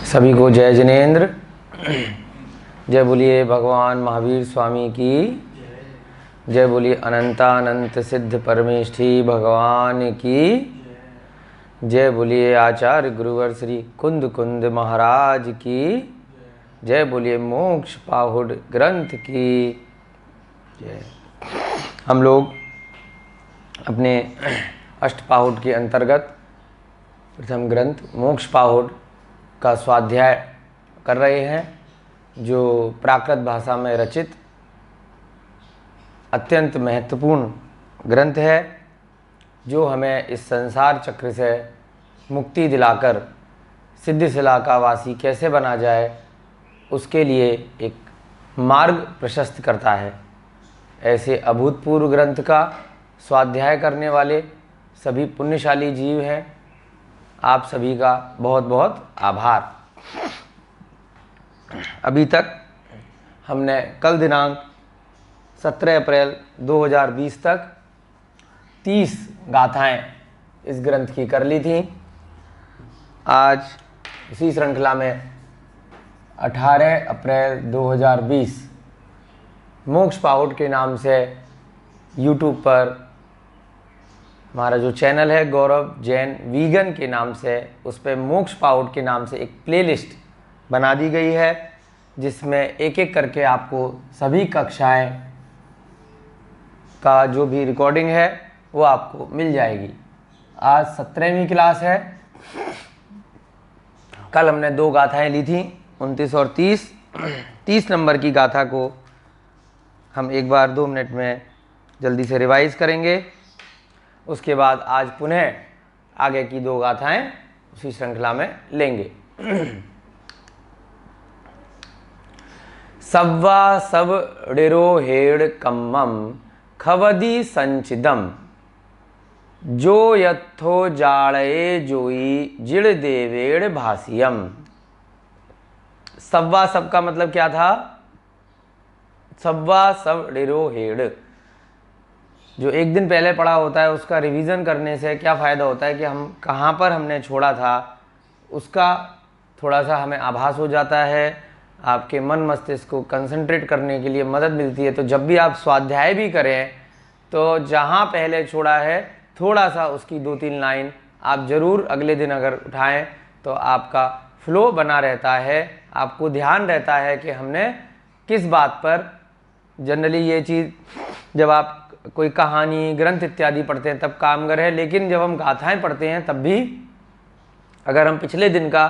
सभी को जय जिनेन्द्र। जय बोलिए भगवान महावीर स्वामी की जय बोलिए अनंतानंत सिद्ध परमेष्ठी भगवान की जय बोलिए आचार्य गुरुवर श्री कुंद कुंद महाराज की जय बोलिए मोक्ष पाहुड़ ग्रंथ की जय। हम लोग अपने अष्टपाहुड़ के अंतर्गत प्रथम ग्रंथ मोक्ष पाहुड़ का स्वाध्याय कर रहे हैं, जो प्राकृत भाषा में रचित अत्यंत महत्वपूर्ण ग्रंथ है, जो हमें इस संसार चक्र से मुक्ति दिलाकर सिद्धिशिला का वासी कैसे बना जाए उसके लिए एक मार्ग प्रशस्त करता है। ऐसे अभूतपूर्व ग्रंथ का स्वाध्याय करने वाले सभी पुण्यशाली जीव हैं। आप सभी का बहुत बहुत आभार। अभी तक हमने कल दिनांक 17 अप्रैल 2020 तक 30 गाथाएं इस ग्रंथ की कर ली थी। आज इसी श्रृंखला में 18 अप्रैल 2020 मोक्ष पाहुड़ के नाम से YouTube पर हमारा जो चैनल है गौरव जैन वीगन के नाम से, उस पर मोक्ष पाहुड़ के नाम से एक प्लेलिस्ट बना दी गई है, जिसमें एक एक करके आपको सभी कक्षाएं का जो भी रिकॉर्डिंग है वो आपको मिल जाएगी। आज 17वीं क्लास है। कल हमने 2 गाथाएं ली थी, 29 और 30। 30 नंबर की गाथा को हम एक बार 2 मिनट में जल्दी से रिवाइज करेंगे। उसके बाद आज पुनः आगे की 2 गाथाएं उसी श्रृंखला में लेंगे। सव्वा सब ऋरो हेड़ कम्मम खवदी संचिदम जो यथो जाड़े जोई जिड़ देवेड़ भासियम। सव्वा सब का मतलब क्या था? सव्वा सब ऋरो हेड़, जो एक दिन पहले पढ़ा होता है उसका रिवीजन करने से क्या फ़ायदा होता है कि हम कहाँ पर हमने छोड़ा था उसका थोड़ा सा हमें आभास हो जाता है। आपके मन मस्तिष्क को कंसंट्रेट करने के लिए मदद मिलती है। तो जब भी आप स्वाध्याय भी करें तो जहाँ पहले छोड़ा है थोड़ा सा उसकी 2-3 लाइन आप ज़रूर अगले दिन अगर उठाएं तो आपका फ्लो बना रहता है। आपको ध्यान रहता है कि हमने किस बात पर, जनरली ये चीज़ जब आप कोई कहानी ग्रंथ इत्यादि पढ़ते हैं तब कामगर है, लेकिन जब हम गाथाएं पढ़ते हैं तब भी अगर हम पिछले दिन का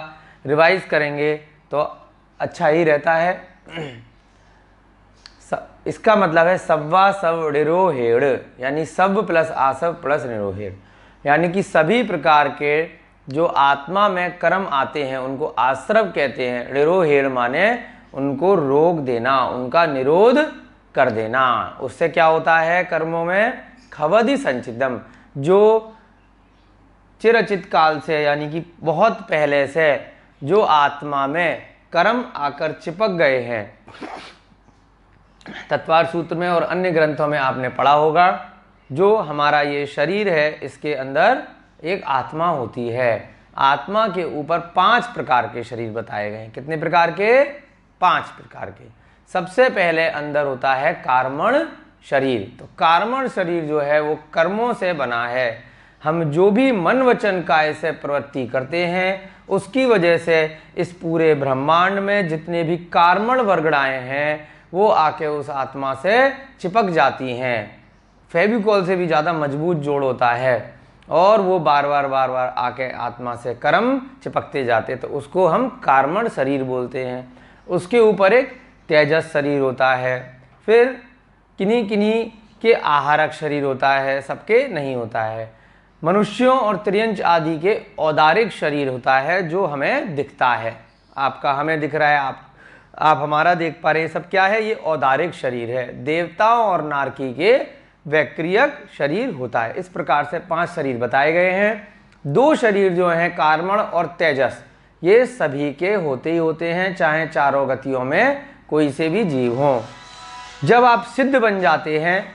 रिवाइज करेंगे तो अच्छा ही रहता है। इसका मतलब है सव्वा सब निरोहेड़, यानी सब प्लस आसव प्लस निरोहेड़, यानी कि सभी प्रकार के जो आत्मा में कर्म आते हैं उनको आश्रव कहते हैं। निरोहेड़ माने उनको रोक देना, उनका निरोध कर देना। उससे क्या होता है? कर्मों में खवदि संचितम, जो चिरचित काल से यानी कि बहुत पहले से जो आत्मा में कर्म आकर चिपक गए हैं। तत्वार सूत्र में और अन्य ग्रंथों में आपने पढ़ा होगा, जो हमारा ये शरीर है इसके अंदर एक आत्मा होती है। आत्मा के ऊपर 5 प्रकार के शरीर बताए गए हैं। कितने प्रकार के? 5 प्रकार के। सबसे पहले अंदर होता है कार्मण शरीर। तो कार्मण शरीर जो है वो कर्मों से बना है। हम जो भी मन वचन काय से प्रवृत्ति करते हैं उसकी वजह से इस पूरे ब्रह्मांड में जितने भी कार्मण वर्गड़ाएं हैं वो आके उस आत्मा से चिपक जाती हैं। फेविकॉल से भी ज़्यादा मजबूत जोड़ होता है और वो बार बार आके आत्मा से कर्म चिपकते जाते, तो उसको हम कार्मण शरीर बोलते हैं। उसके ऊपर एक तेजस शरीर होता है, फिर किन्हीं किन्हीं के आहारक शरीर होता है, सबके नहीं होता है। मनुष्यों और त्रियंच आदि के औदारिक शरीर होता है जो हमें दिखता है। आपका हमें दिख रहा है, आप हमारा देख पा रहे हैं, सब क्या है? ये औदारिक शरीर है। देवताओं और नारकी के वैक्रियक शरीर होता है। इस प्रकार से 5 शरीर बताए गए हैं। 2 शरीर जो हैं कार्मण और तेजस, ये सभी के होते ही होते हैं, चाहे चारों गतियों में कोई से भी जीव हो। जब आप सिद्ध बन जाते हैं,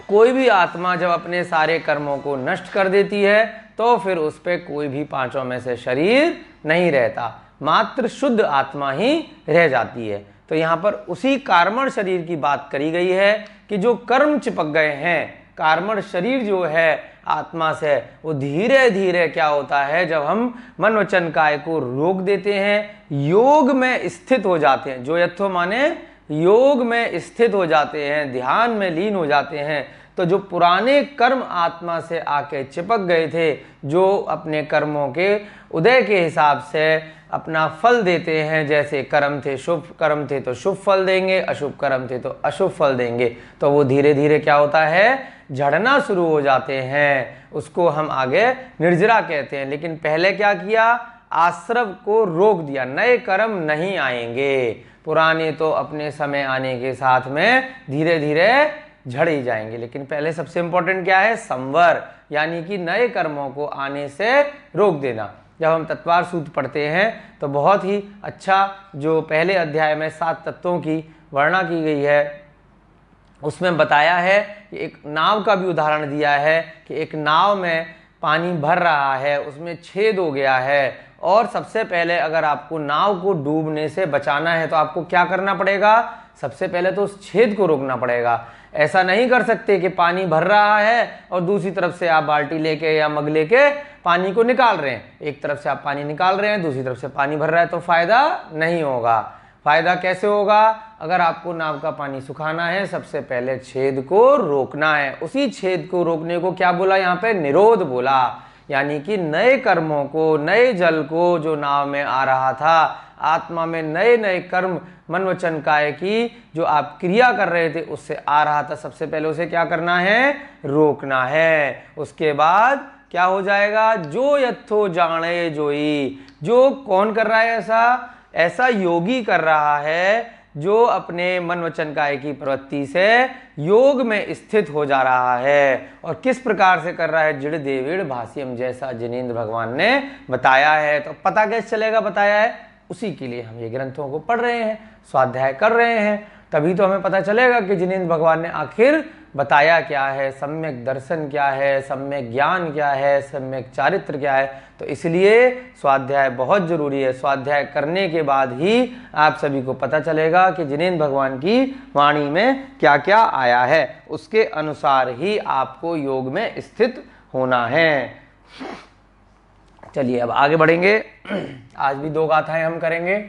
कोई भी आत्मा जब अपने सारे कर्मों को नष्ट कर देती है तो फिर उस पर कोई भी पांचों में से शरीर नहीं रहता, मात्र शुद्ध आत्मा ही रह जाती है। तो यहाँ पर उसी कार्मण शरीर की बात करी गई है कि जो कर्म चिपक गए हैं, कार्मण शरीर जो है आत्मा से, वो धीरे धीरे क्या होता है, जब हम मन वचन काया को रोक देते हैं, योग में स्थित हो जाते हैं, जो यथो माने योग में स्थित हो जाते हैं, ध्यान में लीन हो जाते हैं, तो जो पुराने कर्म आत्मा से आके चिपक गए थे, जो अपने कर्मों के उदय के हिसाब से अपना फल देते हैं, जैसे कर्म थे शुभ कर्म थे तो शुभ फल देंगे, अशुभ कर्म थे तो अशुभ फल देंगे, तो वो धीरे धीरे क्या होता है, झड़ना शुरू हो जाते हैं। उसको हम आगे निर्जरा कहते हैं। लेकिन पहले क्या किया, आश्रव को रोक दिया, नए कर्म नहीं आएंगे, पुराने तो अपने समय आने के साथ में धीरे धीरे झड़ ही जाएंगे। लेकिन पहले सबसे इंपॉर्टेंट क्या है, संवर, यानी कि नए कर्मों को आने से रोक देना। जब हम तत्वार सूत्र पढ़ते हैं तो बहुत ही अच्छा, जो पहले अध्याय में 7 तत्वों की वर्णना की गई है, उसमें बताया है कि एक नाव का भी उदाहरण दिया है कि एक नाव में पानी भर रहा है, उसमें छेद हो गया है, और सबसे पहले अगर आपको नाव को डूबने से बचाना है तो आपको क्या करना पड़ेगा, सबसे पहले तो उस छेद को रोकना पड़ेगा। ऐसा नहीं कर सकते कि पानी भर रहा है और दूसरी तरफ से आप बाल्टी लेके या मग लेके पानी को निकाल रहे हैं। एक तरफ से आप पानी निकाल रहे हैं, दूसरी तरफ से पानी भर रहा है, तो फायदा नहीं होगा। फायदा कैसे होगा, अगर आपको नाव का पानी सुखाना है, सबसे पहले छेद को रोकना है। उसी छेद को रोकने को क्या बोला, यहाँ पे निरोध बोला, यानी कि नए कर्मों को, नए जल को जो नाव में आ रहा था, आत्मा में नए नए कर्म मन वचन काया की जो आप क्रिया कर रहे थे उससे आ रहा था, सबसे पहले उसे क्या करना है, रोकना है। उसके बाद क्या हो जाएगा, जो यथो जाने जोई, जो कौन कर रहा है ऐसा, ऐसा योगी कर रहा है जो अपने मन वचन काया की प्रवृत्ति से योग में स्थित हो जा रहा है। और किस प्रकार से कर रहा है, जिड़ देविड़ भाष्यम, जैसा जिनेंद्र भगवान ने बताया है। तो पता कैसे चलेगा, बताया है, उसी के लिए हम ये ग्रंथों को पढ़ रहे हैं, स्वाध्याय कर रहे हैं, तभी तो हमें पता चलेगा कि जिनेंद्र भगवान ने आखिर बताया क्या है, सम्यक दर्शन क्या है, सम्यक ज्ञान क्या है, सम्यक चारित्र क्या है। तो इसलिए स्वाध्याय बहुत जरूरी है। स्वाध्याय करने के बाद ही आप सभी को पता चलेगा कि जिनेंद्र भगवान की वाणी में क्या क्या आया है, उसके अनुसार ही आपको योग में स्थित होना है। चलिए अब आगे बढ़ेंगे। आज भी 2 गाथाएं हम करेंगे,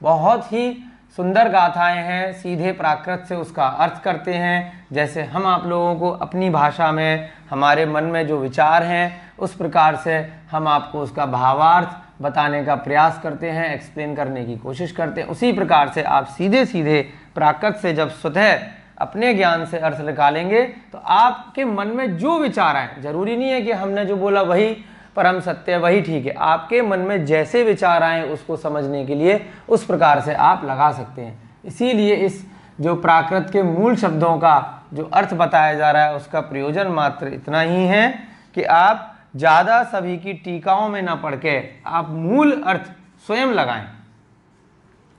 बहुत ही सुंदर गाथाएं हैं, सीधे प्राकृत से उसका अर्थ करते हैं, जैसे हम आप लोगों को अपनी भाषा में हमारे मन में जो विचार हैं उस प्रकार से हम आपको उसका भावार्थ बताने का प्रयास करते हैं, एक्सप्लेन करने की कोशिश करते हैं। उसी प्रकार से आप सीधे सीधे प्राकृत से जब स्वतः अपने ज्ञान से अर्थ निकालेंगे तो आपके मन में जो विचार आए, जरूरी नहीं है कि हमने जो बोला वही परम सत्य, वही ठीक है, आपके मन में जैसे विचार आए उसको समझने के लिए उस प्रकार से आप लगा सकते हैं। इसीलिए इस जो प्राकृत के मूल शब्दों का जो अर्थ बताया जा रहा है उसका प्रयोजन मात्र इतना ही है कि आप ज़्यादा सभी की टीकाओं में ना पढ़ के आप मूल अर्थ स्वयं लगाएं,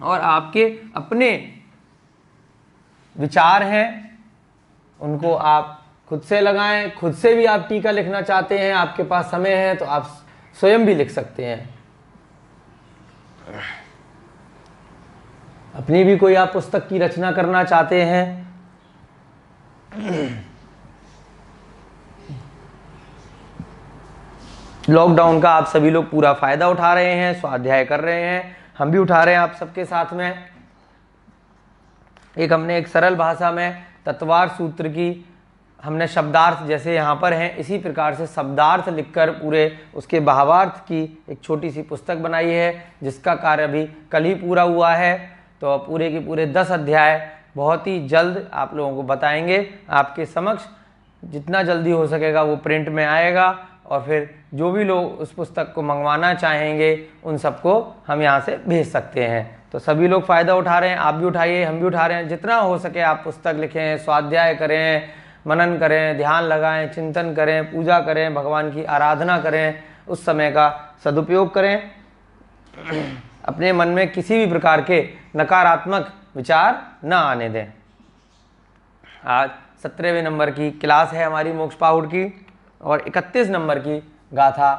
और आपके अपने विचार हैं उनको आप खुद से लगाएं। खुद से भी आप टीका लिखना चाहते हैं, आपके पास समय है तो आप स्वयं भी लिख सकते हैं। अपनी भी कोई आप पुस्तक की रचना करना चाहते हैं, लॉकडाउन का आप सभी लोग पूरा फायदा उठा रहे हैं, स्वाध्याय कर रहे हैं, हम भी उठा रहे हैं आप सबके साथ में। हमने एक सरल भाषा में तत्वार सूत्र की हमने शब्दार्थ जैसे यहाँ पर हैं इसी प्रकार से शब्दार्थ लिखकर पूरे उसके भावार्थ की एक छोटी सी पुस्तक बनाई है, जिसका कार्य अभी कल ही पूरा हुआ है। तो पूरे के पूरे 10 अध्याय बहुत ही जल्द आप लोगों को बताएंगे आपके समक्ष, जितना जल्दी हो सकेगा वो प्रिंट में आएगा, और फिर जो भी लोग उस पुस्तक को मंगवाना चाहेंगे उन सबको हम यहाँ से भेज सकते हैं। तो सभी लोग फ़ायदा उठा रहे हैं, आप भी उठाइए, हम भी उठा रहे हैं, जितना हो सके आप पुस्तक लिखें, स्वाध्याय करें, मनन करें, ध्यान लगाएं, चिंतन करें, पूजा करें, भगवान की आराधना करें, उस समय का सदुपयोग करें। अपने मन में किसी भी प्रकार के नकारात्मक विचार न आने दें। आज 17वें नंबर की क्लास है हमारी मोक्ष पाहुड़ की, और 31 नंबर की गाथा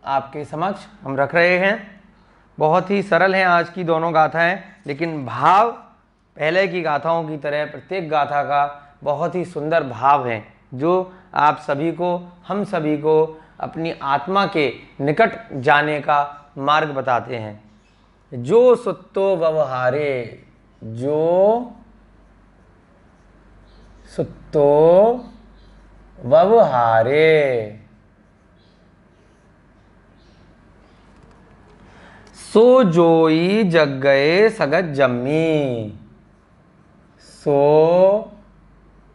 आपके समक्ष हम रख रहे हैं। बहुत ही सरल हैं आज की दोनों गाथाएं, लेकिन भाव पहले की गाथाओं की तरह प्रत्येक गाथा का बहुत ही सुंदर भाव है, जो आप सभी को, हम सभी को अपनी आत्मा के निकट जाने का मार्ग बताते हैं। जो सुत्तो व्यवहारे, जो सुत्तो व्यवहारे, सो जोई जग गए सगत जम्मी, सो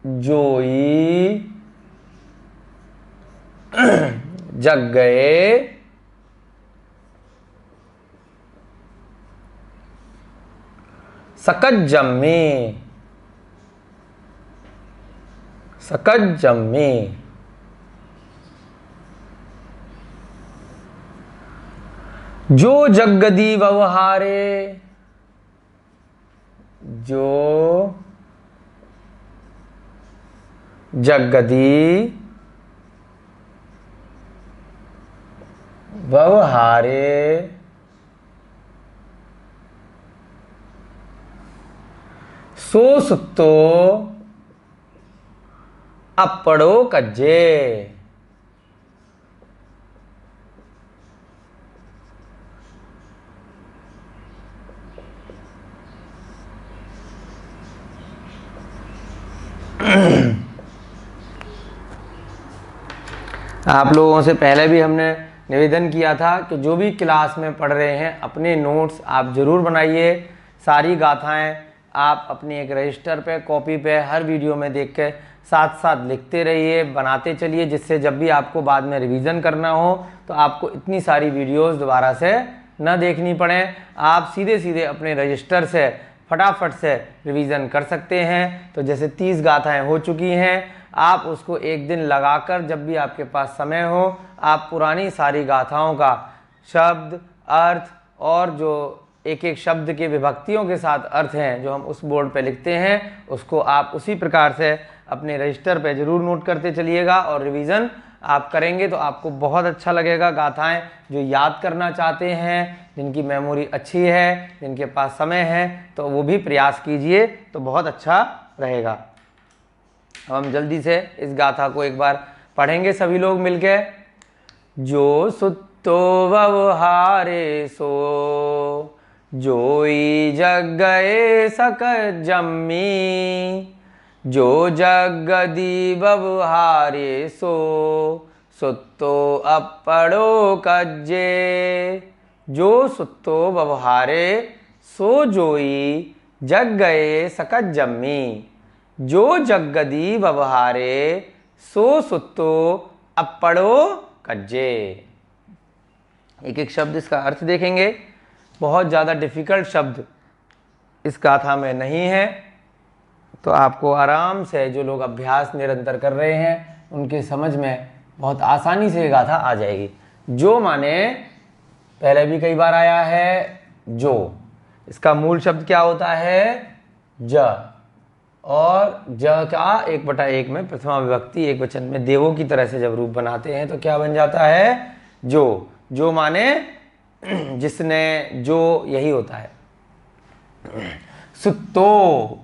जोई जग गए सकत जम्मी, सकत जम्मी। जो जगदी व्यवहारे, जो जगदी व्यवहारे, सो सुत्तो अपड़ो कज्जे। आप लोगों से पहले भी हमने निवेदन किया था कि जो भी क्लास में पढ़ रहे हैं अपने नोट्स आप ज़रूर बनाइए। सारी गाथाएं आप अपने एक रजिस्टर पे, कॉपी पे, हर वीडियो में देख के साथ साथ लिखते रहिए, बनाते चलिए, जिससे जब भी आपको बाद में रिवीजन करना हो तो आपको इतनी सारी वीडियोस दोबारा से न देखनी पड़े। आप सीधे सीधे अपने रजिस्टर से फटाफट से रिवीजन कर सकते हैं। तो जैसे 30 गाथाएं हो चुकी हैं, आप उसको एक दिन लगाकर जब भी आपके पास समय हो, आप पुरानी सारी गाथाओं का शब्द, अर्थ और जो एक एक शब्द के विभक्तियों के साथ अर्थ हैं जो हम उस बोर्ड पे लिखते हैं, उसको आप उसी प्रकार से अपने रजिस्टर पे ज़रूर नोट करते चलिएगा और रिवीजन आप करेंगे तो आपको बहुत अच्छा लगेगा। गाथाएं जो याद करना चाहते हैं, जिनकी मेमोरी अच्छी है, जिनके पास समय है, तो वो भी प्रयास कीजिए, तो बहुत अच्छा रहेगा। अब हम जल्दी से इस गाथा को एक बार पढ़ेंगे सभी लोग मिलके। जो सुत्तो व्यवहारे सो, जोई जग गए सकत जम्मी, जो जगदी व्यवहारे सो, सुत्तो अपड़ो कज्जे। जो सुत्तो व्यवहारे सो जोई जग गए सकत जम्मी, जो जगदी व्यवहारे सो सुत्तो अपड़ो कज्जे। एक एक शब्द इसका अर्थ देखेंगे। बहुत ज़्यादा डिफ़िकल्ट शब्द इस गाथा में नहीं है, तो आपको आराम से, जो लोग अभ्यास निरंतर कर रहे हैं उनके समझ में बहुत आसानी से ये गाथा आ जाएगी। जो माने पहले भी कई बार आया है, जो इसका मूल शब्द क्या होता है? ज, और ज का 1/1 में प्रथमा विभक्ति एक वचन में देवों की तरह से जब रूप बनाते हैं तो क्या बन जाता है? जो। जो माने जिसने, जो यही होता है। सुत्तो,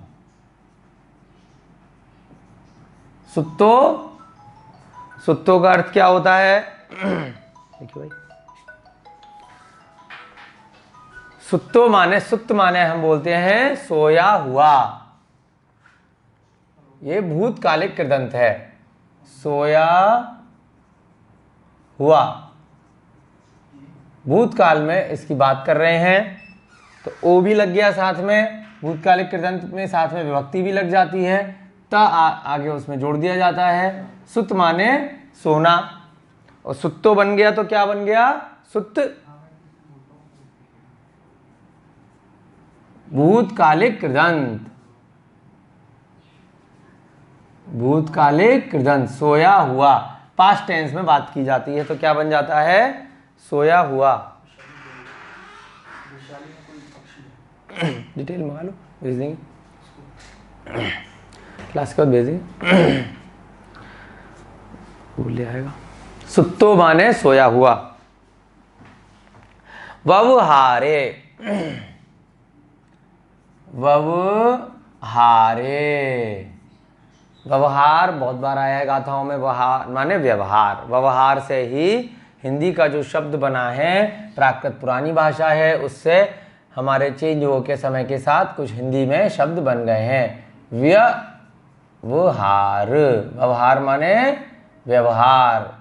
सुत्तो, सुत्तो का अर्थ क्या होता है? देखिए भाई, सुत्तो माने, सुत्त माने हम बोलते हैं सोया हुआ। ये भूतकालिक कृदंत है, सोया हुआ। भूतकाल में इसकी बात कर रहे हैं, तो ओ भी लग गया साथ में, भूतकालिक कृदंत में साथ में विभक्ति भी लग जाती है, ता आगे उसमें जोड़ दिया जाता है। सुत माने सोना, और सुत्तो बन गया तो क्या बन गया? सुत्त। भूतकालिक कृदंत, भूतकालिक कृदंत, सोया हुआ। पास्ट टेंस में बात की जाती है तो क्या बन जाता है? सोया हुआ। डिटेल मंगा लो, भेज देंगे, क्लास के बाद भेज देंगे, वो ले आएगा। सुत्तो माने सोया हुआ। व्यवहारे, व्यवहारे, व्यवहार बहुत बार आया है गाथाओं में। व्यवहार माने व्यवहार। व्यवहार से ही हिंदी का जो शब्द बना है, प्राकृत पुरानी भाषा है, उससे हमारे चेंज हो के समय के साथ कुछ हिंदी में शब्द बन गए हैं। व्यवहार, व्यवहार माने व्यवहार।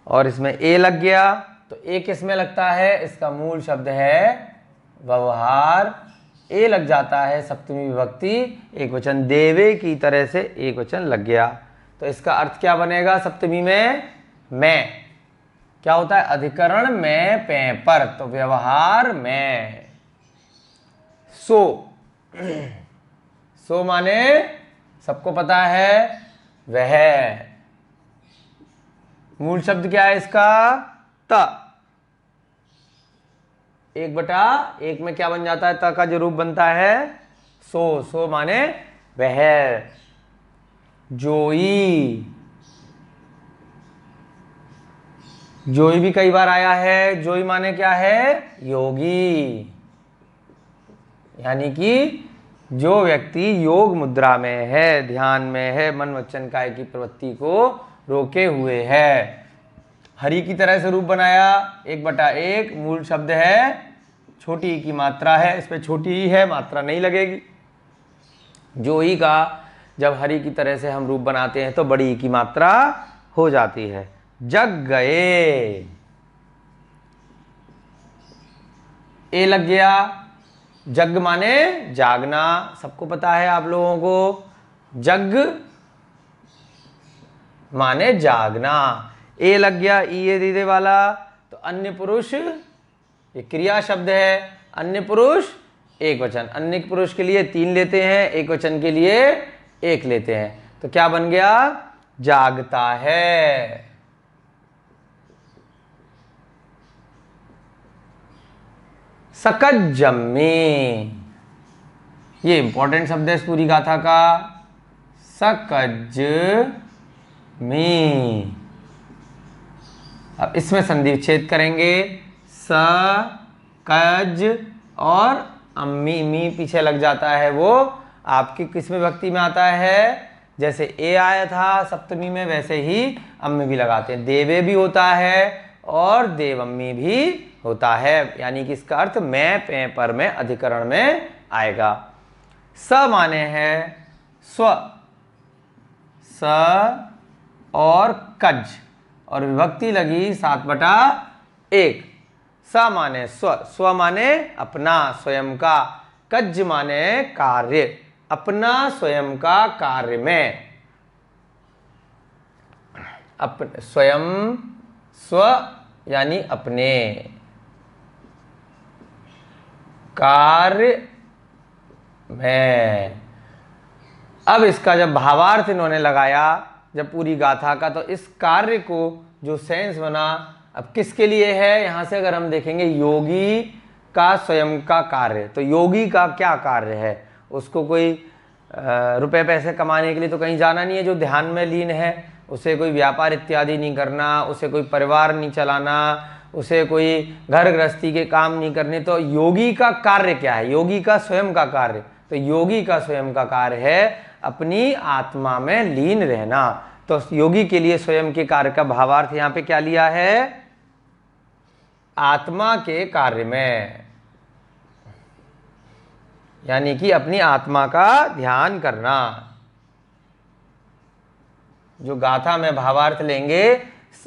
और इसमें ए लग गया, तो ए किस में लगता है? इसका मूल शब्द है व्यवहार। ए लग जाता है सप्तमी विभक्ति एक वचन, देवे की तरह से एक वचन लग गया। तो इसका अर्थ क्या बनेगा सप्तमी में? मैं। क्या होता है? अधिकरण में पे पर, तो व्यवहार में। सो, सो माने सबको पता है वह। मूल शब्द क्या है इसका? त। 1/1 में क्या बन जाता है? त का जो रूप बनता है सो। सो माने वह। जोई, जोई भी कई बार आया है। जोई माने क्या है? योगी, यानी कि जो व्यक्ति योग मुद्रा में है, ध्यान में है, मन वचन काया की प्रवृत्ति को रोके हुए है। हरि की तरह से रूप बनाया 1/1, मूल शब्द है, छोटी ई की मात्रा है, इस पे छोटी ई है, मात्रा नहीं लगेगी। जो ई का जब हरि की तरह से हम रूप बनाते हैं तो बड़ी ई की मात्रा हो जाती है। जग गए, ए लग गया। जग माने जागना, सबको पता है आप लोगों को। जग माने जागना। ए लग गया, ई ए दीदे वाला, तो अन्य पुरुष, ये क्रिया शब्द है। अन्य पुरुष एक वचन, अन्य पुरुष के लिए 3 लेते हैं, एक वचन के लिए 1 लेते हैं, तो क्या बन गया? जागता है। सकज्जम्मी, ये इंपॉर्टेंट शब्द है इस पूरी गाथा का। सकज्जमी, अब इसमें संधि विच्छेद करेंगे। स, कज और अम्मी, मी पीछे लग जाता है, वो आपकी किस में भक्ति में आता है? जैसे ए आया था सप्तमी में, वैसे ही अम्मी भी लगाते हैं। देवे भी होता है और देवम्मी भी होता है, यानी कि इसका अर्थ मैं पे पर में अधिकरण में आएगा। स माने है स्व, स और कज, और विभक्ति लगी 7/1। स माने स्व, स्व माने अपना, स्वयं का। कज माने कार्य, अपना स्वयं का कार्य में। स्वयं, स्व यानी अपने कार्य में। अब इसका जब भावार्थ इन्होंने लगाया, जब पूरी गाथा का, तो इस कार्य को जो सेंस बना, अब किसके लिए है? यहां से अगर हम देखेंगे योगी का स्वयं का कार्य, तो योगी का क्या कार्य है? उसको कोई रुपए पैसे कमाने के लिए तो कहीं जाना नहीं है। जो ध्यान में लीन है उसे कोई व्यापार इत्यादि नहीं करना, उसे कोई परिवार नहीं चलाना, उसे कोई घर गृहस्थी के काम नहीं करने। तो योगी का कार्य क्या है? योगी का स्वयं का कार्य, तो योगी का स्वयं का कार्य है अपनी आत्मा में लीन रहना। तो योगी के लिए स्वयं के कार्य का भावार्थ यहां पे क्या लिया है? आत्मा के कार्य में, यानी कि अपनी आत्मा का ध्यान करना। जो गाथा में भावार्थ लेंगे,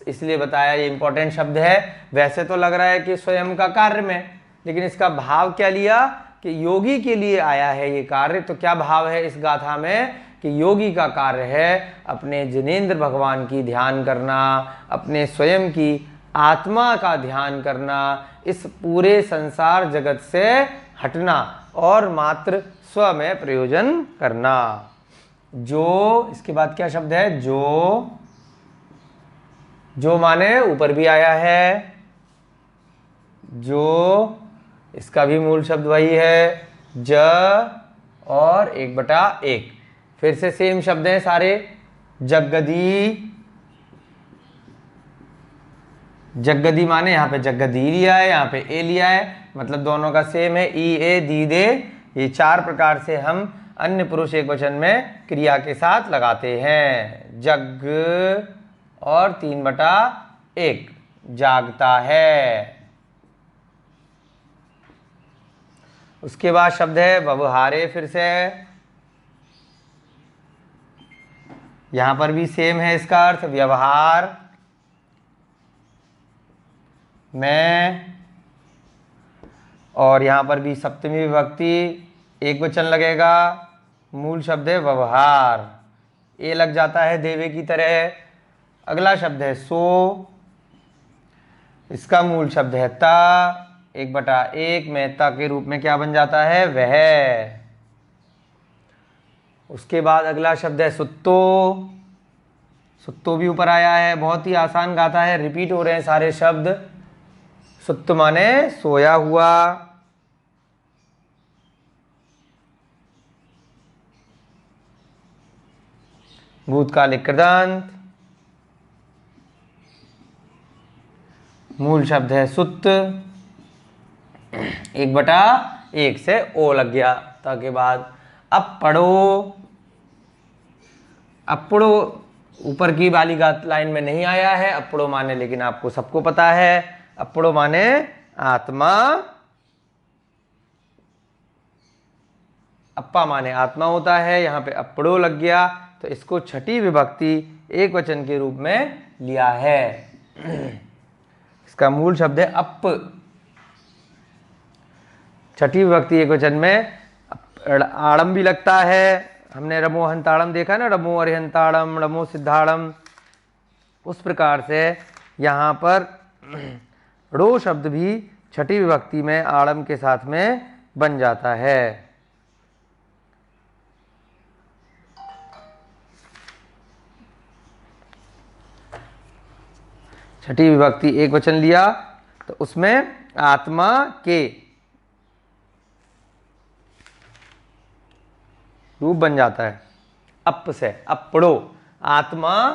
इसलिए बताया ये इंपॉर्टेंट शब्द है। वैसे तो लग रहा है कि स्वयं का कार्य में, लेकिन इसका भाव क्या लिया कि योगी के लिए आया है ये कार्य। तो क्या भाव है इस गाथा में कि योगी का कार्य है अपने जिनेंद्र भगवान की ध्यान करना, अपने स्वयं की आत्मा का ध्यान करना, इस पूरे संसार जगत से हटना और मात्र स्व में प्रयोजन करना। जो, इसके बाद क्या शब्द है? जो माने ऊपर भी आया है, जो, इसका भी मूल शब्द वही है, ज और 1/1। फिर से सेम शब्द हैं सारे। जगदी, जगदी माने यहाँ पे जगदी लिया है, यहाँ पे ए लिया है, मतलब दोनों का सेम है, ई ए दी दे। ये 4 प्रकार से हम अन्य पुरुष एक वचन में क्रिया के साथ लगाते हैं। जग और 3/1 जागता है। उसके बाद शब्द है व्यवहारे। फिर से यहां पर भी सेम है इसका अर्थ, व्यवहार में, और यहां पर भी सप्तमी विभक्ति एक वचन लगेगा। मूल शब्द है व्यवहार, ए लग जाता है देवे की तरह। अगला शब्द है सो, इसका मूल शब्द है ता, 1/1 में ता के रूप में क्या बन जाता है, वह। उसके बाद अगला शब्द है सुत्तो। सुत्तो भी ऊपर आया है, बहुत ही आसान गाथा है, रिपीट हो रहे हैं सारे शब्द। सुत्त माने सोया हुआ। भूतकालिक कृदंत, मूल शब्द है सुत्त, 1/1 से ओ लग गया ता के बाद। अब पढ़ो। अपड़ो ऊपर की वाली लाइन में नहीं आया है अपड़ो माने, लेकिन आपको सबको पता है अपड़ो माने आत्मा, अप्पा माने आत्मा होता है। यहाँ पे अपड़ो लग गया तो इसको छठी विभक्ति एक वचन के रूप में लिया है। इसका मूल शब्द है अप। छठी विभक्ति एक वचन में आड़म भी लगता है। हमने रमो हंताड़म देखा ना, रमो अरिहंताड़म, रमो सिद्धाड़म। उस प्रकार से यहाँ पर रो शब्द भी छठी विभक्ति में आड़म के साथ में बन जाता है। छठी विभक्ति एक वचन लिया तो उसमें आत्मा के रूप बन जाता है, अप से अपड़ो, आत्मा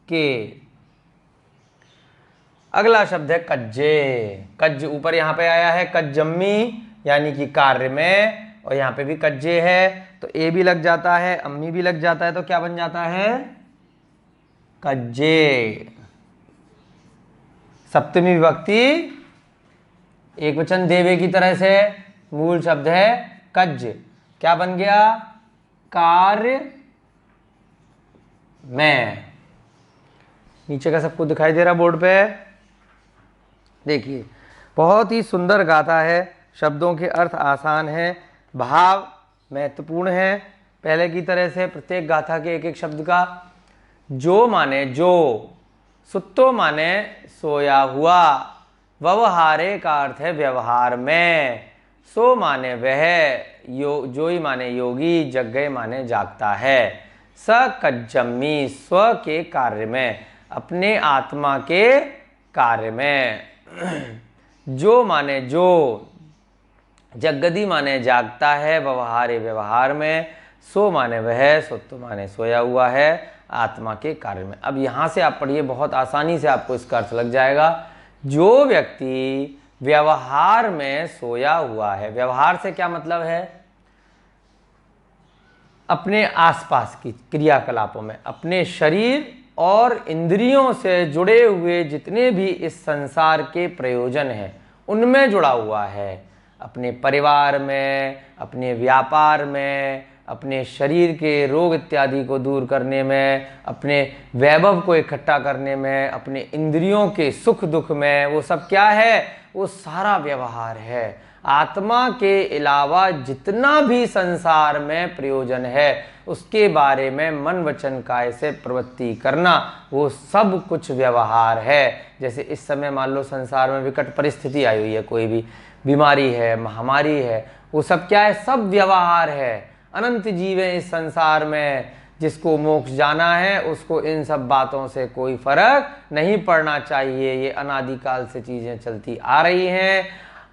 के। अगला शब्द है कज्जे। कज्ज ऊपर यहां पे आया है कज्जम्मी, यानी कि कार्य में, और यहां पे भी कज्जे है तो ए भी लग जाता है, अम्मी भी लग जाता है, तो क्या बन जाता है, कज्जे। सप्तमी विभक्ति एक वचन देवे की तरह से, मूल शब्द है कज्ज, क्या बन गया, कार्य में। नीचे का सबको दिखाई दे रहा बोर्ड पे, देखिए बहुत ही सुंदर गाथा है। शब्दों के अर्थ आसान है, भाव महत्वपूर्ण है। पहले की तरह से प्रत्येक गाथा के एक एक शब्द का जो माने जो, सुत्तो माने सोया हुआ, व्यवहारे का अर्थ है व्यवहार में, सो माने वह, जोई माने योगी, जग्गय माने जागता है, स कज्जम्मी स्व के कार्य में, अपने आत्मा के कार्य में, जो माने जो, जगदी माने जागता है, व्यवहारे व्यवहार में, सो माने वह, सुत्तो माने सोया हुआ है, आत्मा के कार्य में। अब यहां से आप पढ़िए, बहुत आसानी से आपको इसका अर्थ लग जाएगा। जो व्यक्ति व्यवहार में सोया हुआ है, व्यवहार से क्या मतलब है, अपने आसपास की क्रियाकलापों में, अपने शरीर और इंद्रियों से जुड़े हुए जितने भी इस संसार के प्रयोजन हैं उनमें जुड़ा हुआ है। अपने परिवार में, अपने व्यापार में, अपने शरीर के रोग इत्यादि को दूर करने में, अपने वैभव को इकट्ठा करने में, अपने इंद्रियों के सुख दुख में, वो सब क्या है, वो सारा व्यवहार है। आत्मा के अलावा जितना भी संसार में प्रयोजन है उसके बारे में मन वचन काय से प्रवृत्ति करना, वो सब कुछ व्यवहार है। जैसे इस समय मान लो संसार में विकट परिस्थिति आई हुई है, कोई भी बीमारी है, महामारी है, वो सब क्या है, सब व्यवहार है। अनंत जीव है इस संसार में, जिसको मोक्ष जाना है उसको इन सब बातों से कोई फर्क नहीं पड़ना चाहिए। ये अनादिकाल से चीजें चलती आ रही हैं,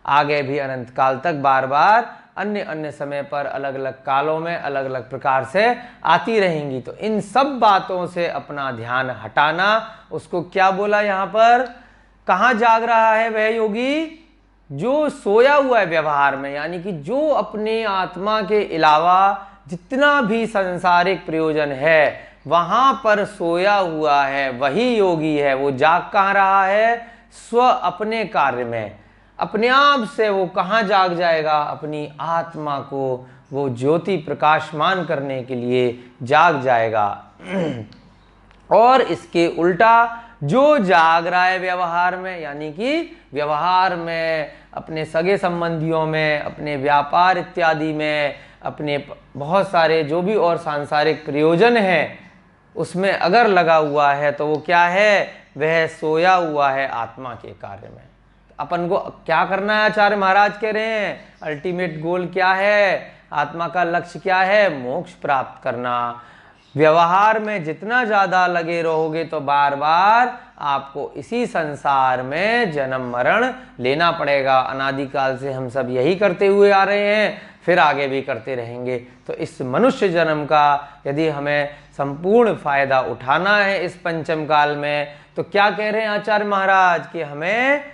आगे भी अनंत काल तक बार बार अन्य अन्य समय पर अलग अलग कालों में अलग अलग प्रकार से आती रहेंगी। तो इन सब बातों से अपना ध्यान हटाना, उसको क्या बोला यहाँ पर, कहाँ जाग रहा है वह योगी? जो सोया हुआ है व्यवहार में, यानी कि जो अपने आत्मा के अलावा जितना भी सांसारिक प्रयोजन है वहां पर सोया हुआ है, वही योगी है। वो जाग कहाँ रहा है? स्व अपने कार्य में। अपने आप से वो कहाँ जाग जाएगा? अपनी आत्मा को वो ज्योति प्रकाशमान करने के लिए जाग जाएगा। और इसके उल्टा जो जाग रहा है व्यवहार में, यानी कि व्यवहार में, अपने सगे संबंधियों में, अपने व्यापार इत्यादि में, अपने बहुत सारे जो भी और सांसारिक प्रयोजन हैं उसमें अगर लगा हुआ है तो वो क्या है? वह सोया हुआ है आत्मा के कार्य में। अपन को क्या करना है? आचार्य महाराज कह रहे हैं अल्टीमेट गोल क्या है? आत्मा का लक्ष्य क्या है? मोक्ष प्राप्त करना। व्यवहार में जितना ज्यादा लगे रहोगे तो बार बार आपको इसी संसार में जन्म मरण लेना पड़ेगा। अनादिकाल से हम सब यही करते हुए आ रहे हैं, फिर आगे भी करते रहेंगे। तो इस मनुष्य जन्म का यदि हमें संपूर्ण फायदा उठाना है इस पंचम काल में, तो क्या कह रहे हैं आचार्य महाराज कि हमें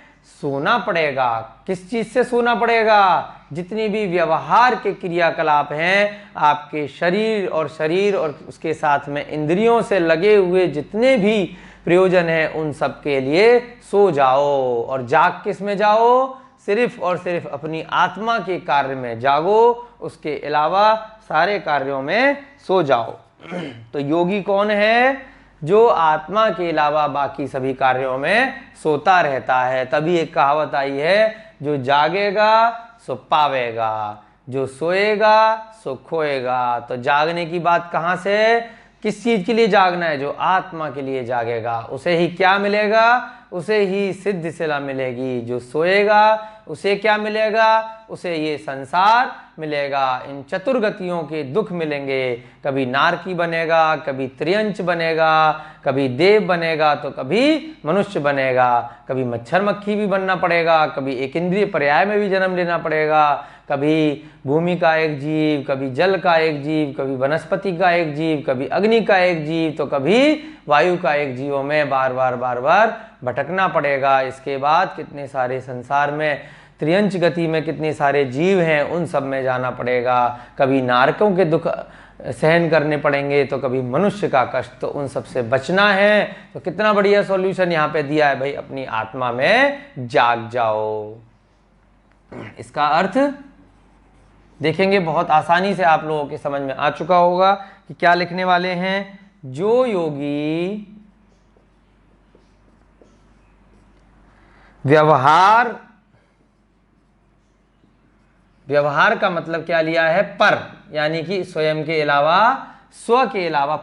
सोना पड़ेगा। किस चीज से सोना पड़ेगा? जितनी भी व्यवहार के क्रियाकलाप हैं, आपके शरीर और उसके साथ में इंद्रियों से लगे हुए जितने भी प्रयोजन हैं, उन सब के लिए सो जाओ। और जाग किस में जाओ? सिर्फ और सिर्फ अपनी आत्मा के कार्य में जागो, उसके अलावा सारे कार्यों में सो जाओ। तो योगी कौन है? जो आत्मा के अलावा बाकी सभी कार्यों में सोता रहता है। तभी एक कहावत आई है, जो जागेगा सो पावेगा, जो सोएगा सो खोएगा। तो जागने की बात कहाँ से? किस चीज के लिए जागना है? जो आत्मा के लिए जागेगा उसे ही क्या मिलेगा? उसे ही सिद्ध सिला मिलेगी। जो सोएगा उसे क्या मिलेगा? उसे ये संसार मिलेगा। इन चतुर्गतियों के दुख मिलेंगे। कभी नारकी बनेगा, कभी त्रियंच बनेगा, कभी देव बनेगा, तो कभी मनुष्य बनेगा। कभी मच्छर मक्खी भी बनना पड़ेगा, कभी एक इंद्रिय पर्याय में भी जन्म लेना पड़ेगा। कभी भूमि का एक जीव, कभी जल का एक जीव, कभी वनस्पति का एक जीव, कभी अग्नि का एक जीव, तो कभी वायु का एक जीवों में बार बार भटकना पड़ेगा। इसके बाद कितने सारे संसार में त्रियंच गति में कितने सारे जीव हैं, उन सब में जाना पड़ेगा। कभी नारकों के दुख सहन करने पड़ेंगे, तो कभी मनुष्य का कष्ट। तो उन सब से बचना है तो कितना बढ़िया सॉल्यूशन यहाँ पे दिया है भाई, अपनी आत्मा में जाग जाओ। इसका अर्थ देखेंगे, बहुत आसानी से आप लोगों के समझ में आ चुका होगा कि क्या लिखने वाले हैं। जो योगी व्यवहार का मतलब क्या लिया है? पर, यानी कि स्वयं के अलावा, स्व के अलावा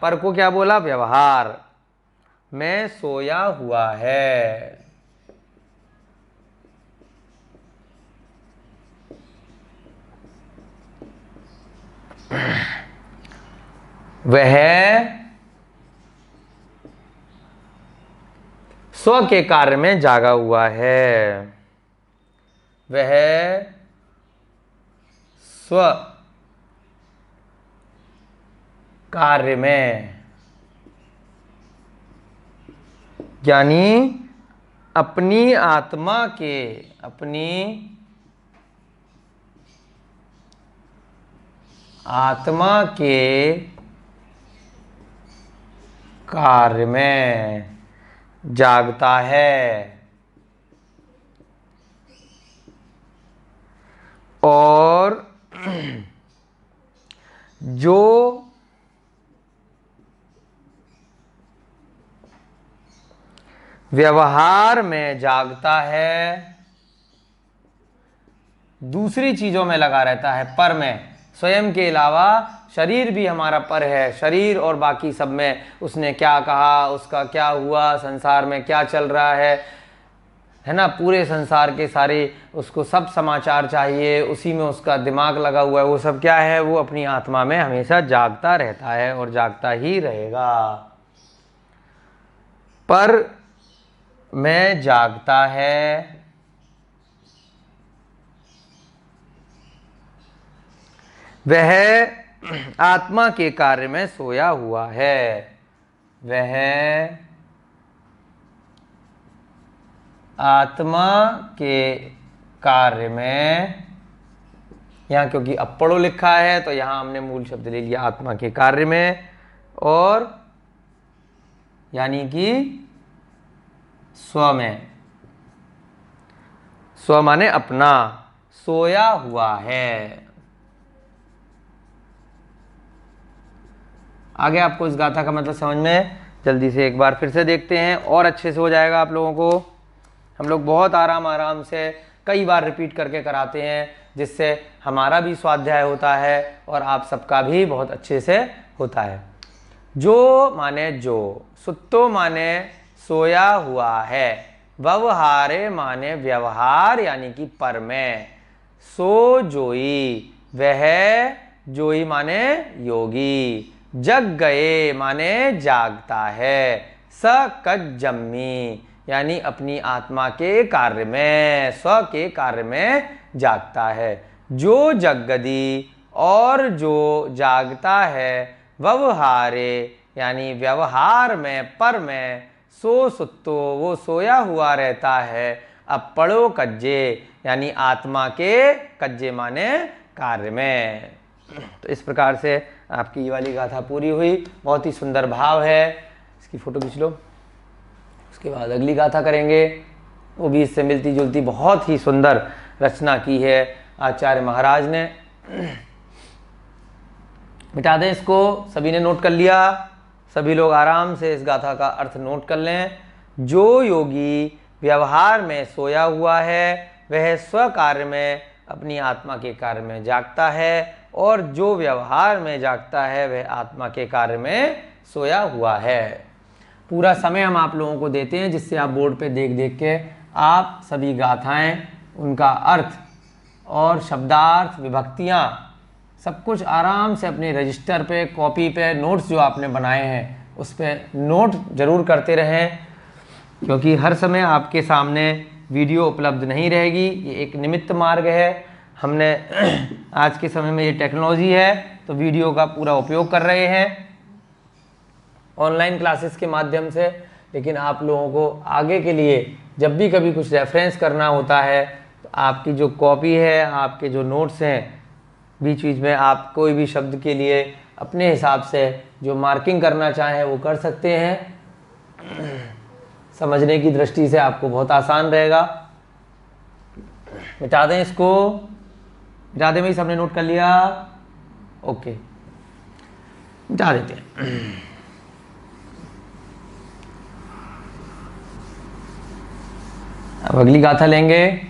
पर को क्या बोला? व्यवहार में सोया हुआ है। वह स्व के कार्य में जागा हुआ है। वह स्व कार्य में, यानी अपनी आत्मा के कार्य में जागता है। और जो व्यवहार में जागता है, दूसरी चीजों में लगा रहता है, पर में, स्वयं के अलावा शरीर भी हमारा पर है। शरीर और बाकी सब में उसने क्या कहा, उसका क्या हुआ, संसार में क्या चल रहा है ना, पूरे संसार के सारे उसको सब समाचार चाहिए, उसी में उसका दिमाग लगा हुआ है। वो सब क्या है? वो अपनी आत्मा में हमेशा जागता रहता है और जागता ही रहेगा। पर में जागता है, वह आत्मा के कार्य में सोया हुआ है। वह आत्मा के कार्य में, यहाँ क्योंकि अपड़ो लिखा है तो यहाँ हमने मूल शब्द ले लिया आत्मा के कार्य में, और यानी कि स्व में। स्व माने अपना, सोया हुआ है। आगे आपको इस गाथा का मतलब समझ में जल्दी से एक बार फिर से देखते हैं और अच्छे से हो जाएगा आप लोगों को। हम लोग बहुत आराम से कई बार रिपीट करके कराते हैं, जिससे हमारा भी स्वाध्याय होता है और आप सबका भी बहुत अच्छे से होता है। जो माने जो, सुत्तो माने सोया हुआ है, व्यवहारे माने व्यवहार यानी कि पर में, सो जोई वह, जोई माने योगी, जग गए माने जागता है, स कज जम्मी यानी अपनी आत्मा के कार्य में, स्व के कार्य में जागता है। जो जगदी और जो जागता है, व्यवहारे यानी व्यवहार में, पर में, सो सुत्तो वो सोया हुआ रहता है, अपड़ो कज्जे यानी आत्मा के, कज्जे माने कार्य में। तो इस प्रकार से आपकी ये वाली गाथा पूरी हुई। बहुत ही सुंदर भाव है, इसकी फोटो खींच लो। उसके बाद अगली गाथा करेंगे, वो भी इससे मिलती जुलती बहुत ही सुंदर रचना की है आचार्य महाराज ने। मिटा दें इसको, सभी ने नोट कर लिया? सभी लोग आराम से इस गाथा का अर्थ नोट कर लें। जो योगी व्यवहार में सोया हुआ है, वह स्व कार्य में अपनी आत्मा के कार्य में जागता है, और जो व्यवहार में जागता है वह आत्मा के कार्य में सोया हुआ है। पूरा समय हम आप लोगों को देते हैं, जिससे आप बोर्ड पे देख देख के आप सभी गाथाएं, उनका अर्थ और शब्दार्थ, विभक्तियां, सब कुछ आराम से अपने रजिस्टर पे, कॉपी पे, नोट्स जो आपने बनाए हैं उस पर नोट जरूर करते रहें, क्योंकि हर समय आपके सामने वीडियो उपलब्ध नहीं रहेगी। ये एक निमित्त मार्ग है। हमने आज के समय में ये टेक्नोलॉजी है तो वीडियो का पूरा उपयोग कर रहे हैं ऑनलाइन क्लासेस के माध्यम से, लेकिन आप लोगों को आगे के लिए जब भी कभी कुछ रेफरेंस करना होता है तो आपकी जो कॉपी है, आपके जो नोट्स हैं, बीच बीच में आप कोई भी शब्द के लिए अपने हिसाब से जो मार्किंग करना चाहें वो कर सकते हैं। समझने की दृष्टि से आपको बहुत आसान रहेगा। मिटा दें इसको, मिटा दें भाई, सबने नोट कर लिया? ओके, मिटा देते हैं। अब अगली गाथा लेंगे।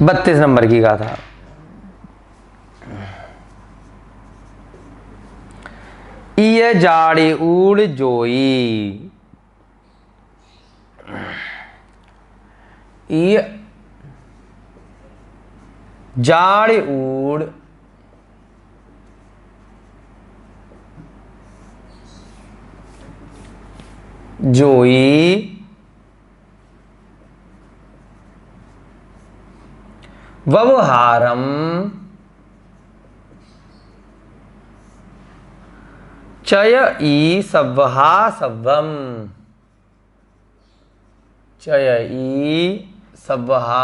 बत्तीस नंबर की गाथा। इय जाड़ी उड़ जोई, इय जाड़ी उड़ जोई, व्यवहारम चय ई सव्हा सव्वम, चय ई सव्हा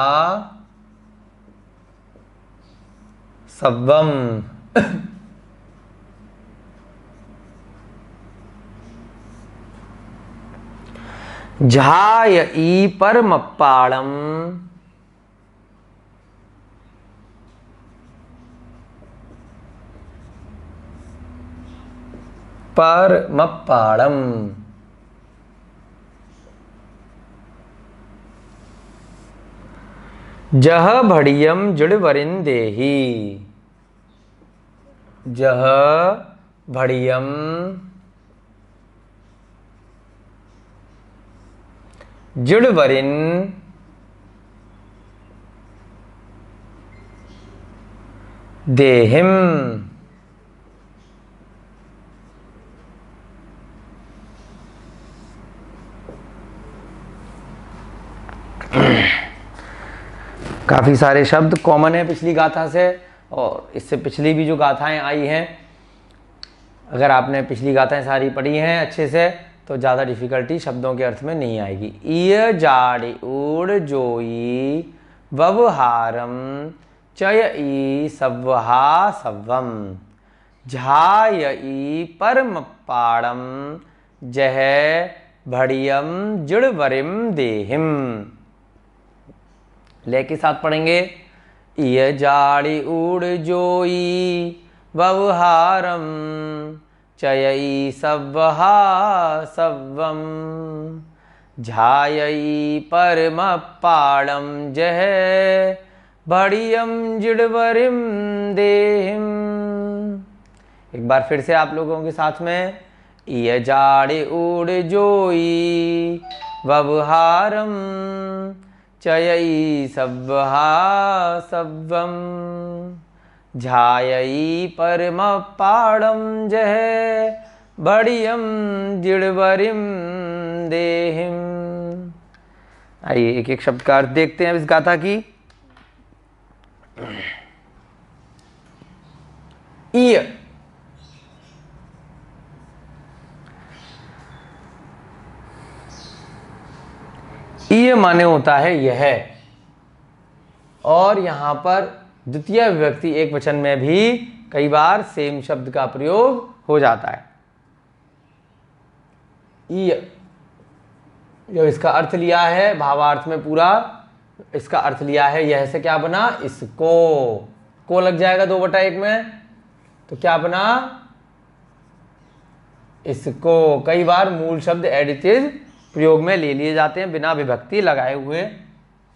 सव्वम। झाय ई परमप्पाड़म, परमप्पाड़म। जह भड़ियम जड़वरिंदेही, जह भड़ियम जड़वरिन देहिम, काफ़ी सारे शब्द कॉमन है पिछली गाथा से, और इससे पिछली भी जो गाथाएं आई हैं अगर आपने पिछली गाथाएं सारी पढ़ी हैं अच्छे से तो ज़्यादा डिफिकल्टी शब्दों के अर्थ में नहीं आएगी। ईय जाड़ ऊड़ जोई व्यवहारम चयई सव्वहा सव्वम झायई परम पाड़म जह भड़ियम जुड़वरिम देहिम। ले के साथ पढ़ेंगे। ईय जाड़ी ऊड़ जोई व्यवहारम चयई सव्वहा सव्वम झायई परम पाड़म जह भड़ियम जिड़वरिम देहिम। एक बार फिर से आप लोगों के साथ में। ईय जाड़े ऊड़ जोई व्यवहारम चयई सव्वहा सव्वम झायई परम पाड़म जह भड़ियम जिड़वरिम देहिम। आइए एक एक शब्द का अर्थ देखते हैं इस गाथा की। ईय ईय माने होता है यह, और यहां पर द्वितीय विभक्ति एक वचन में भी कई बार सेम शब्द का प्रयोग हो जाता है। ईय जो इसका अर्थ लिया है भावार्थ में पूरा इसका अर्थ लिया है यह से क्या बना, इसको को लग जाएगा 2/1 में तो क्या बना, इसको। कई बार मूल शब्द एडिटिव प्रयोग में ले लिए जाते हैं बिना विभक्ति लगाए हुए।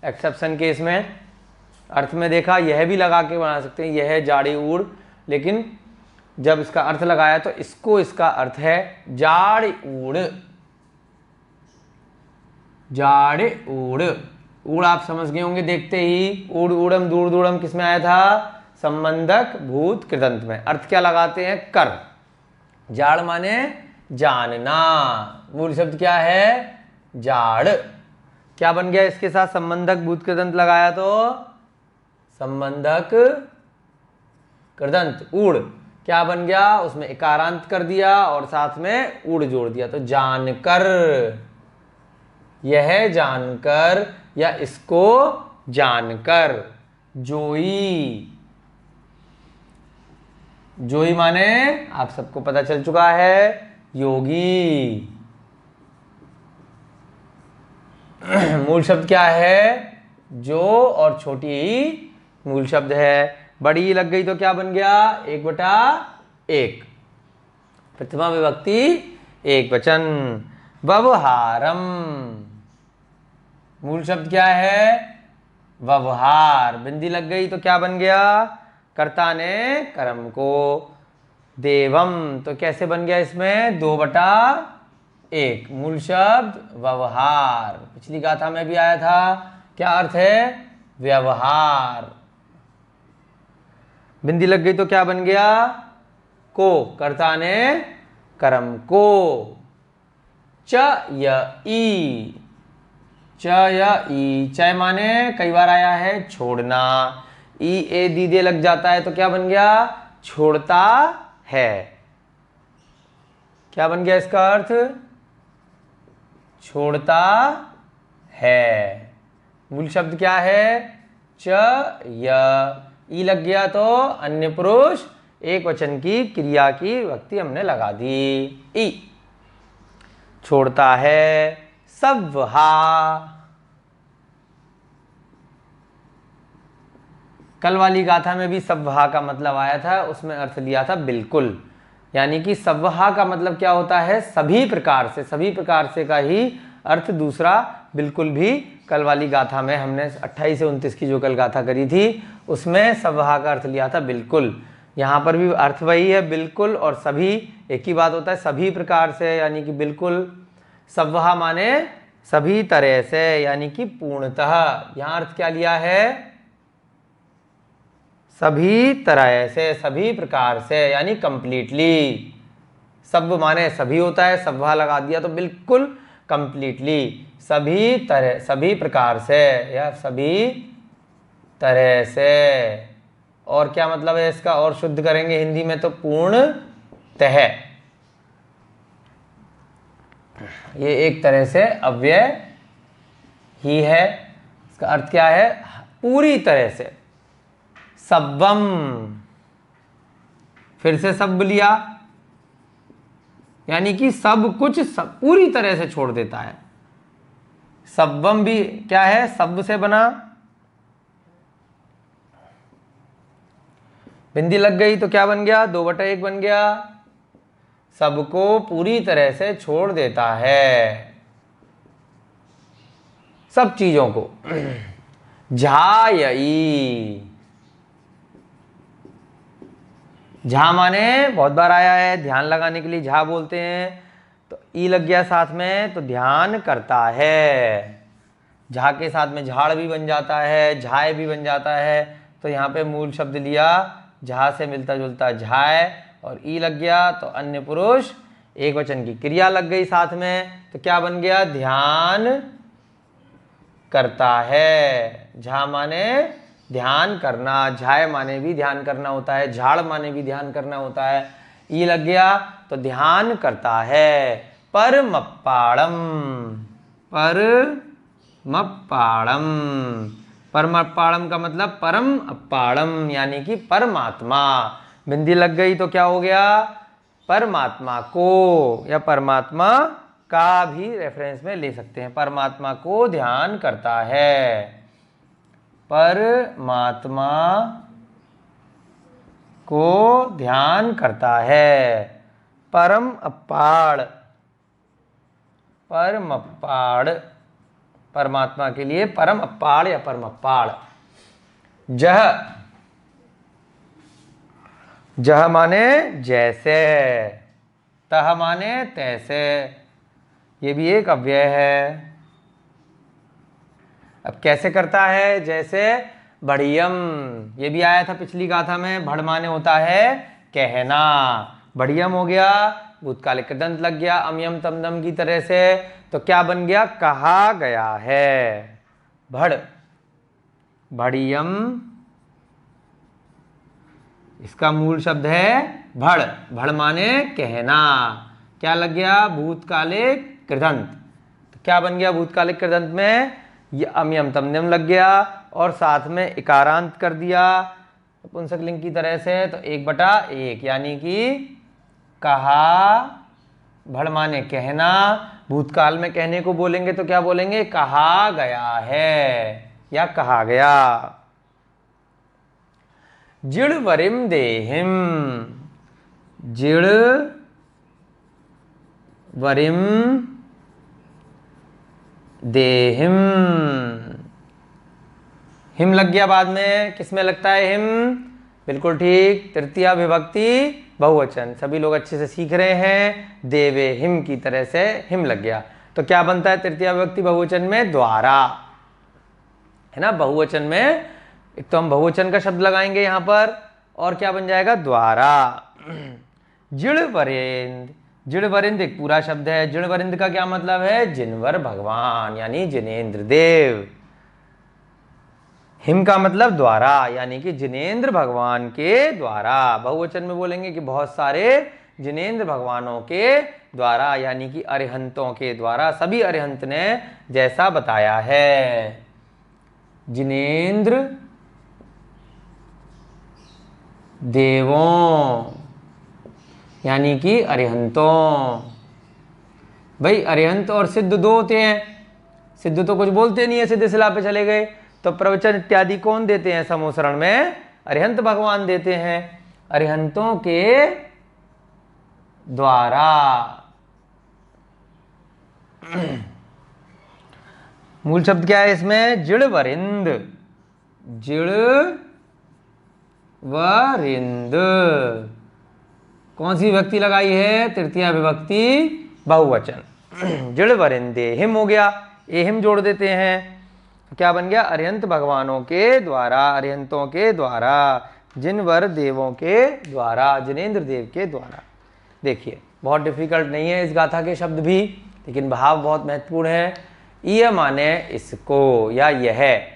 एक्सेप्शन केस में अर्थ में देखा यह भी लगा के बना सकते हैं, यह जाड़ी ऊड़, लेकिन जब इसका अर्थ लगाया तो इसको इसका अर्थ है जाड़ ऊड़। जाड़ ऊड़, ऊड़ आप समझ गए होंगे देखते ही। ऊड़ ऊड़म दूर दूरम किस में आया था, संबंधक भूत कृदंत में। अर्थ क्या लगाते हैं, कर। जाड़ माने जानना, मूल शब्द क्या है, जाड़। क्या बन गया इसके साथ संबंधक भूत कृदंत लगाया तो संबंधक कृदंत ऊड़। क्या बन गया, उसमें इकारांत कर दिया और साथ में ऊड़ जोड़ दिया तो जानकर। यह जानकर या इसको जानकर। जोई, जोई माने आप सबको पता चल चुका है योगी। मूल शब्द क्या है, जो, और छोटी ई मूल शब्द है। बड़ी लग गई तो क्या बन गया, 1/1। प्रथमा विभक्ति एक वचन। व्यवहारम, मूल शब्द क्या है, व्यवहार। बिंदी लग गई तो क्या बन गया, कर्ता ने कर्म को। देवम तो कैसे बन गया इसमें, 2/1। मूल शब्द व्यवहार, पिछली गाथा में भी आया था। क्या अर्थ है, व्यवहार। बिंदी लग गई तो क्या बन गया, को, कर्ता ने कर्म को। च य ई, च या ई, चय माने कई बार आया है छोड़ना। ई ए दीदे लग जाता है तो क्या बन गया, छोड़ता है। क्या बन गया इसका अर्थ, छोड़ता है। मूल शब्द क्या है, च या ई लग गया तो अन्य पुरुष एक वचन की क्रिया की विभक्ति हमने लगा दी, ई। छोड़ता है। सव्हा, कल वाली गाथा में भी सव्हा का मतलब आया था, उसमें अर्थ लिया था बिल्कुल। यानी कि सव्हा का मतलब क्या होता है, सभी प्रकार से। सभी प्रकार से का ही अर्थ दूसरा बिल्कुल भी कल वाली गाथा में हमने 28 से 29 की जो कल गाथा करी थी उसमें सव्हा का अर्थ लिया था बिल्कुल। यहाँ पर भी अर्थ वही है, बिल्कुल और सभी एक ही बात होता है, सभी प्रकार से यानी कि बिल्कुल। सव्हा माने सभी तरह से यानी कि पूर्णतः। यहाँ अर्थ क्या लिया है, सभी तरह से, सभी प्रकार से यानी कंप्लीटली। सब माने सभी होता है, सव्हा लगा दिया तो बिल्कुल कंप्लीटली, सभी तरह, सभी प्रकार से या सभी तरह से। और क्या मतलब है इसका, और शुद्ध करेंगे हिंदी में तो पूर्णतः। ये एक तरह से अव्यय ही है। इसका अर्थ क्या है? पूरी तरह से। सब्बम, फिर से सब लिया, यानी कि सब कुछ पूरी तरह से छोड़ देता है। सब्बम भी क्या है? सब से बना, बिंदी लग गई तो क्या बन गया? 2/1 बन गया। सबको पूरी तरह से छोड़ देता है, सब चीजों को। झायई, झा माने बहुत बार आया है, ध्यान लगाने के लिए झा बोलते हैं, तो ई लग गया साथ में तो ध्यान करता है। झा के साथ में झाड़ भी बन जाता है, झाय भी बन जाता है, तो यहाँ पे मूल शब्द लिया, झा से मिलता जुलता झाय, और ई लग गया तो अन्य पुरुष एक वचन की क्रिया लग गई साथ में, तो क्या बन गया? ध्यान करता है। झा माने ध्यान करना, झाय माने भी ध्यान करना होता है, झाड़ माने भी ध्यान करना होता है। ई लग गया तो ध्यान करता है। परमप्पाड़म, परमप्पाड़म, परमप्पाड़म का मतलब परम अप्पाड़म, यानी कि परमात्मा। बिंदी लग गई तो क्या हो गया? परमात्मा को या परमात्मा का भी रेफरेंस में ले सकते हैं। परमात्मा को ध्यान करता है, परमात्मा को ध्यान करता है। परम अप्पाड़, परम अप्पाड़, परमात्मा के लिए परम अप्पाड़ या परम अप्पाड़। जह, जह माने जैसे, तह माने तैसे, ये भी एक अव्यय है। अब कैसे करता है? जैसे बढ़ियम, ये भी आया था पिछली गाथा में। भड़ माने होता है कहना, बढ़ियम हो गया, भूतकालिक कृदंत लग गया अमयम तमदम की तरह से, तो क्या बन गया? कहा गया है। भड़, बढ़ियम, इसका मूल शब्द है भड़। भड़ माने कहना, क्या लग गया? भूतकालिक कृदंत, तो क्या बन गया? भूतकालिक कृदंत में ये अमयम तमदम लग गया और साथ में इकारांत कर दिया पुंसकलिंग की तरह से, तो 1/1, यानी कि कहा। भड़ माने कहना, भूतकाल में कहने को बोलेंगे तो क्या बोलेंगे? कहा गया है या कहा गया। जिड़ वरिम देहिम, जिड़ वरिम देहिम, हिम लग गया बाद में, किसमें लगता है हिम? बिल्कुल ठीक, तृतीया विभक्ति बहुवचन। सभी लोग अच्छे से सीख रहे हैं। देवे हिम की तरह से हिम लग गया, तो क्या बनता है तृतीया विभक्ति बहुवचन में? द्वारा, है ना। बहुवचन में एक तो हम बहुवचन का शब्द लगाएंगे यहां पर, और क्या बन जाएगा? द्वारा। जिड़ वरिंद, जिड़ वरिंद एक पूरा शब्द है। जिड़ वरिंद का क्या मतलब है? जिनवर भगवान, यानी जिनेंद्र देव। हिम का मतलब द्वारा, यानी कि जिनेंद्र भगवान के द्वारा। बहुवचन में बोलेंगे कि बहुत सारे जिनेंद्र भगवानों के द्वारा, यानी कि अरिहंतों के द्वारा, सभी अरिहंत ने जैसा बताया है। जिनेंद्र देवों, यानी कि अरिहंतों। भाई अरिहंत और सिद्ध दो होते हैं। सिद्ध तो कुछ बोलते नहीं है, सीधे सिला पे चले गए, तो प्रवचन इत्यादि कौन देते हैं समूसरण में? अरिहंत भगवान देते हैं। अरिहंतों के द्वारा। मूल शब्द क्या है इसमें? जिड़ वरिंद, जिड़ वरिंद। कौन सी विभक्ति लगाई है? तृतीया विभक्ति बहुवचन। जिड़ वरिंदे हिम हो गया, ए हिम जोड़ देते हैं, तो क्या बन गया? अरिहंत भगवानों के द्वारा, अरिहंतों के द्वारा, जिनवर देवों के द्वारा, जिनेंद्र देव के द्वारा। देखिए बहुत डिफिकल्ट नहीं है इस गाथा के शब्द भी, लेकिन भाव बहुत महत्वपूर्ण है। यह माने इसको या यह,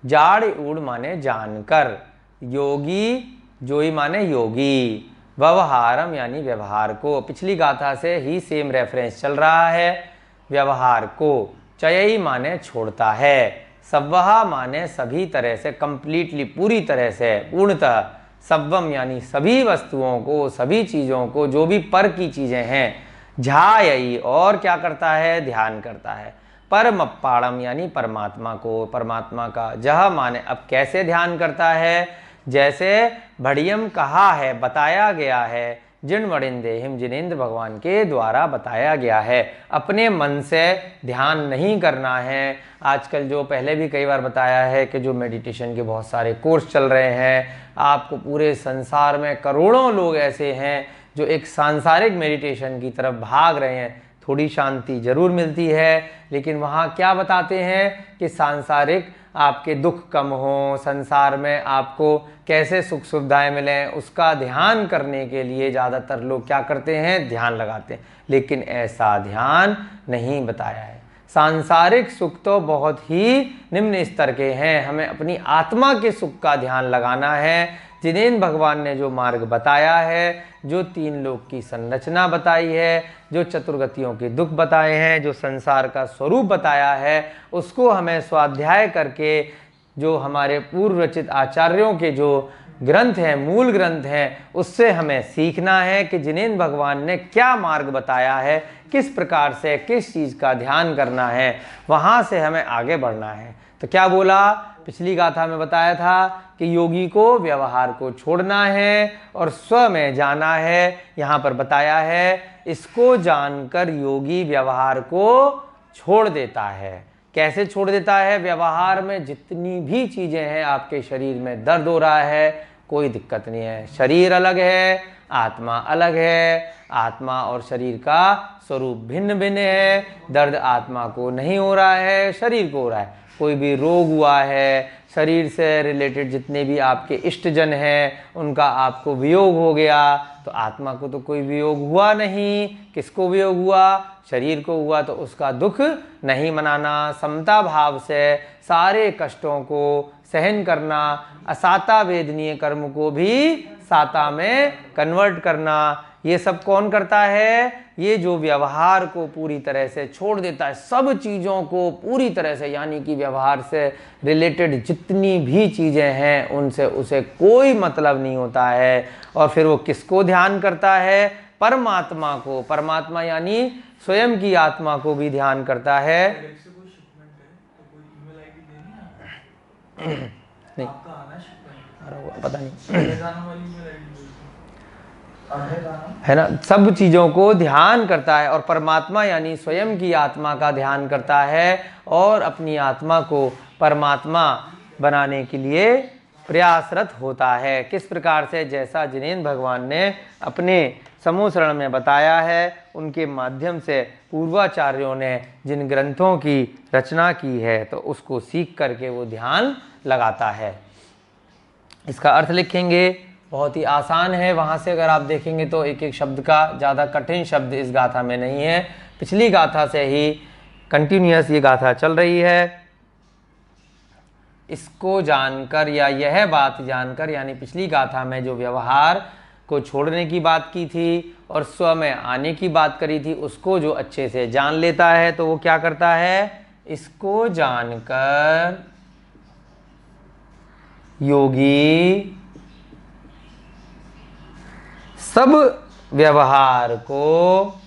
जाड़ उड़ माने जानकर, योगी जोई माने योगी, व्यवहारम यानी व्यवहार को। पिछली गाथा से ही सेम रेफरेंस चल रहा है। व्यवहार को, चयई माने छोड़ता है, सव्वहा माने सभी तरह से, कंप्लीटली पूरी तरह से, पूर्णतः, सव्वम यानी सभी वस्तुओं को, सभी चीज़ों को, जो भी पर की चीज़ें हैं, ध्यायई और क्या करता है, ध्यान करता है, परमप्पाणम यानी परमात्मा को, परमात्मा का, जह माने अब कैसे ध्यान करता है, जैसे भड़ियम कहा है, बताया गया है, जिन वड़िंदेहिम जिनेंद्र भगवान के द्वारा बताया गया है। अपने मन से ध्यान नहीं करना है। आजकल जो पहले भी कई बार बताया है कि जो मेडिटेशन के बहुत सारे कोर्स चल रहे हैं, आपको पूरे संसार में करोड़ों लोग ऐसे हैं जो एक सांसारिक मेडिटेशन की तरफ भाग रहे हैं। थोड़ी शांति जरूर मिलती है, लेकिन वहाँ क्या बताते हैं कि सांसारिक आपके दुख कम हो, संसार में आपको कैसे सुख सुविधाएं मिलें, उसका ध्यान करने के लिए ज़्यादातर लोग क्या करते हैं, ध्यान लगाते हैं। लेकिन ऐसा ध्यान नहीं बताया है। सांसारिक सुख तो बहुत ही निम्न स्तर के हैं, हमें अपनी आत्मा के सुख का ध्यान लगाना है। जिनेंद्र भगवान ने जो मार्ग बताया है, जो तीन लोक की संरचना बताई है, जो चतुर्गतियों के दुख बताए हैं, जो संसार का स्वरूप बताया है, उसको हमें स्वाध्याय करके, जो हमारे पूर्व रचित आचार्यों के जो ग्रंथ हैं, मूल ग्रंथ हैं, उससे हमें सीखना है कि जिनेंद्र भगवान ने क्या मार्ग बताया है, किस प्रकार से किस चीज़ का ध्यान करना है, वहाँ से हमें आगे बढ़ना है। तो क्या बोला, पिछली गाथा में बताया था कि योगी को व्यवहार को छोड़ना है और स्व में जाना है। यहाँ पर बताया है इसको जानकर योगी व्यवहार को छोड़ देता है। कैसे छोड़ देता है, व्यवहार में जितनी भी चीज़ें हैं, आपके शरीर में दर्द हो रहा है, कोई दिक्कत नहीं है, शरीर अलग है, आत्मा अलग है, आत्मा और शरीर का स्वरूप भिन्न भिन्न है। दर्द आत्मा को नहीं हो रहा है, शरीर को हो रहा है। कोई भी रोग हुआ है, शरीर से रिलेटेड जितने भी आपके इष्टजन हैं, उनका आपको वियोग हो गया, तो आत्मा को तो कोई वियोग हुआ नहीं, किसको वियोग हुआ, शरीर को हुआ, तो उसका दुख नहीं मनाना, समता भाव से सारे कष्टों को सहन करना, असाता वेदनीय कर्म को भी साता में कन्वर्ट करना, ये सब कौन करता है, ये जो व्यवहार को पूरी तरह से छोड़ देता है, सब चीज़ों को पूरी तरह से, यानी कि व्यवहार से रिलेटेड जितनी भी चीज़ें हैं उनसे उसे कोई मतलब नहीं होता है। और फिर वो किसको ध्यान करता है, परमात्मा को, परमात्मा यानी स्वयं की आत्मा को भी ध्यान करता है। नहीं पता नहीं है ना, सब चीज़ों को ध्यान करता है और परमात्मा यानी स्वयं की आत्मा का ध्यान करता है और अपनी आत्मा को परमात्मा बनाने के लिए प्रयासरत होता है। किस प्रकार से, जैसा जिनेंद्र भगवान ने अपने समूह शरण में बताया है, उनके माध्यम से पूर्वाचार्यों ने जिन ग्रंथों की रचना की है, तो उसको सीख करके वो ध्यान लगाता है। इसका अर्थ लिखेंगे, बहुत ही आसान है। वहाँ से अगर आप देखेंगे तो एक एक शब्द का, ज़्यादा कठिन शब्द इस गाथा में नहीं है। पिछली गाथा से ही कंटिन्यूअस ये गाथा चल रही है। इसको जानकर या यह बात जानकर, यानी पिछली गाथा में जो व्यवहार को छोड़ने की बात की थी और स्व में आने की बात करी थी, उसको जो अच्छे से जान लेता है तो वो क्या करता है, इसको जानकर योगी सब व्यवहार को,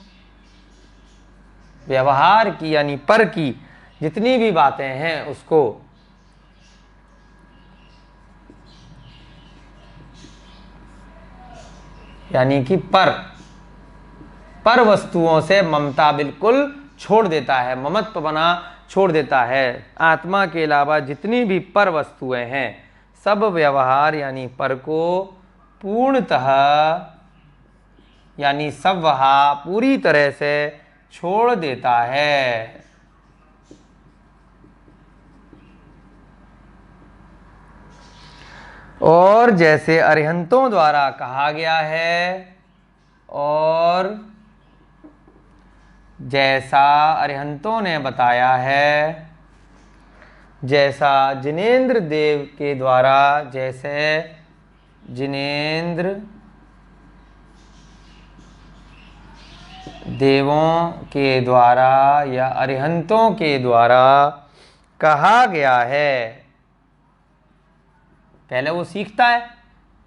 व्यवहार की यानी पर की जितनी भी बातें हैं उसको यानी कि पर वस्तुओं से ममता बिल्कुल छोड़ देता है, ममत्व बना छोड़ देता है। आत्मा के अलावा जितनी भी पर वस्तुएं हैं, सब व्यवहार यानी पर को पूर्णतः यानी सब वहा पूरी तरह से छोड़ देता है। और जैसे अरिहंतों द्वारा कहा गया है और जैसा अरिहंतों ने बताया है, जैसा जिनेंद्र देव के द्वारा, जैसे जिनेंद्र देवों के द्वारा या अरिहंतों के द्वारा कहा गया है। पहले वो सीखता है,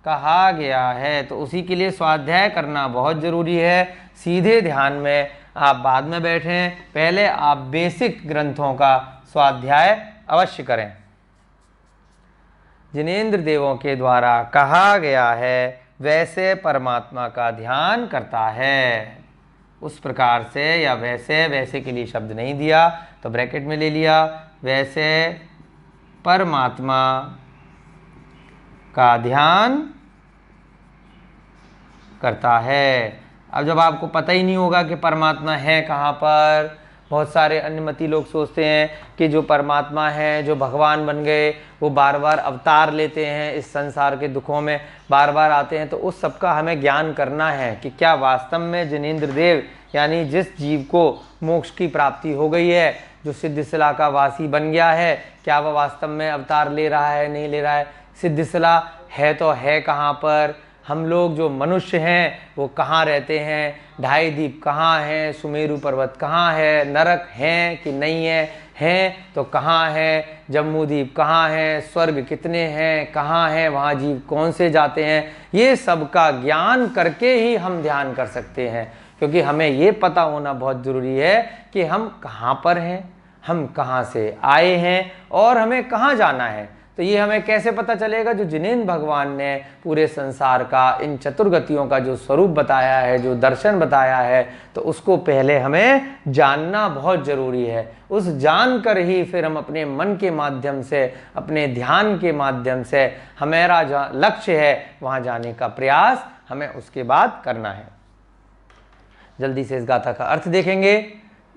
कहा गया है, तो उसी के लिए स्वाध्याय करना बहुत ज़रूरी है। सीधे ध्यान में आप बाद में बैठें, पहले आप बेसिक ग्रंथों का स्वाध्याय अवश्य करें। जिनेंद्र देवों के द्वारा कहा गया है वैसे परमात्मा का ध्यान करता है। उस प्रकार से या वैसे, वैसे के लिए शब्द नहीं दिया तो ब्रैकेट में ले लिया, वैसे परमात्मा का ध्यान करता है। अब जब आपको पता ही नहीं होगा कि परमात्मा है कहाँ पर, बहुत सारे अन्यमती लोग सोचते हैं कि जो परमात्मा है, जो भगवान बन गए, वो बार बार अवतार लेते हैं, इस संसार के दुखों में बार बार आते हैं, तो उस सब का हमें ज्ञान करना है कि क्या वास्तव में जिनेंद्र देव यानी जिस जीव को मोक्ष की प्राप्ति हो गई है, जो सिद्धिशिला का वासी बन गया है, क्या वह वास्तव में अवतार ले रहा है, नहीं ले रहा है। सिद्धिशिला है तो है कहाँ पर, हम लोग जो मनुष्य हैं वो कहाँ रहते हैं, ढाई द्वीप कहाँ हैं, सुमेरु पर्वत कहाँ है, नरक हैं कि नहीं हैं तो कहाँ है, जम्मू द्वीप कहाँ है, स्वर्ग कितने हैं, कहाँ हैं, वहाँ जीव कौन से जाते हैं, ये सब का ज्ञान करके ही हम ध्यान कर सकते हैं। क्योंकि हमें ये पता होना बहुत ज़रूरी है कि हम कहाँ पर हैं, हम कहाँ से आए हैं और हमें कहाँ जाना है। तो ये हमें कैसे पता चलेगा? जो जिनेंद्र भगवान ने पूरे संसार का इन चतुर्गतियों का जो स्वरूप बताया है, जो दर्शन बताया है, तो उसको पहले हमें जानना बहुत ज़रूरी है। उस जानकर ही फिर हम अपने मन के माध्यम से, अपने ध्यान के माध्यम से हमारा जो लक्ष्य है वहाँ जाने का प्रयास हमें उसके बाद करना है। जल्दी से इस गाथा का अर्थ देखेंगे।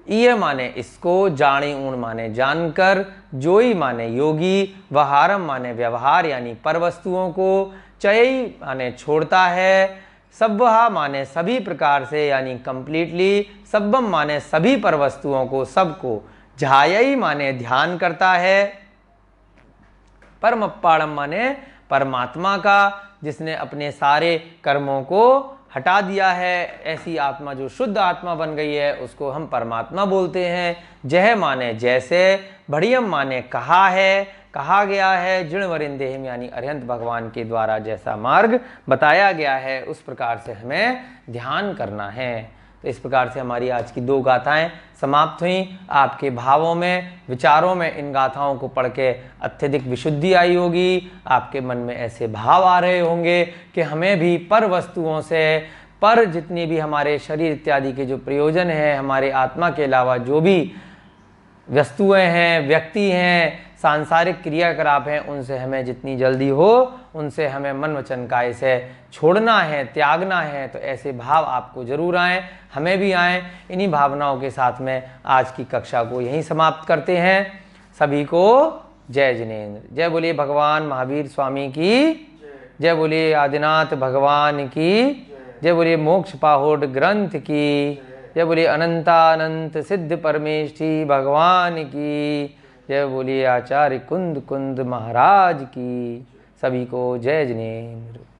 इय माने इसको, जाणी ऊण माने जानकर, जोई माने योगी, वहारम माने व्यवहार यानी पर वस्तुओं को, चयई माने छोड़ता है, सब्बहा माने सभी प्रकार से यानी कंप्लीटली, सब्बम माने सभी पर वस्तुओं को, सबको, झायई माने ध्यान करता है, परमप्पाड़म माने परमात्मा का, जिसने अपने सारे कर्मों को हटा दिया है। ऐसी आत्मा जो शुद्ध आत्मा बन गई है उसको हम परमात्मा बोलते हैं। जह माने जैसे, बढ़ियम माने कहा है, कहा गया है, जिणवरिंदेहम यानी अरिहंत भगवान के द्वारा जैसा मार्ग बताया गया है उस प्रकार से हमें ध्यान करना है। तो इस प्रकार से हमारी आज की 2 गाथाएं समाप्त हुई। आपके भावों में, विचारों में इन गाथाओं को पढ़ के अत्यधिक विशुद्धि आई होगी। आपके मन में ऐसे भाव आ रहे होंगे कि हमें भी पर वस्तुओं से, पर जितनी भी हमारे शरीर इत्यादि के जो प्रयोजन हैं, हमारे आत्मा के अलावा जो भी वस्तुएं हैं, व्यक्ति हैं, सांसारिक क्रियाकलाप हैं, उनसे हमें जितनी जल्दी हो उनसे हमें मन वचन काया से छोड़ना है, त्यागना है। तो ऐसे भाव आपको जरूर आएँ, हमें भी आएँ। इन्हीं भावनाओं के साथ में आज की कक्षा को यहीं समाप्त करते हैं। सभी को जय जिनेंद्र। जय बोलिए भगवान महावीर स्वामी की, जय बोलिए आदिनाथ भगवान की, जय बोलिए मोक्ष पाहोड ग्रंथ की, जय बोलिए अनंतानंत सिद्ध परमेष्ठी भगवान की, जय बोलिए आचार्य कुंद कुंद महाराज की। सभी को जय जिनेंद्र।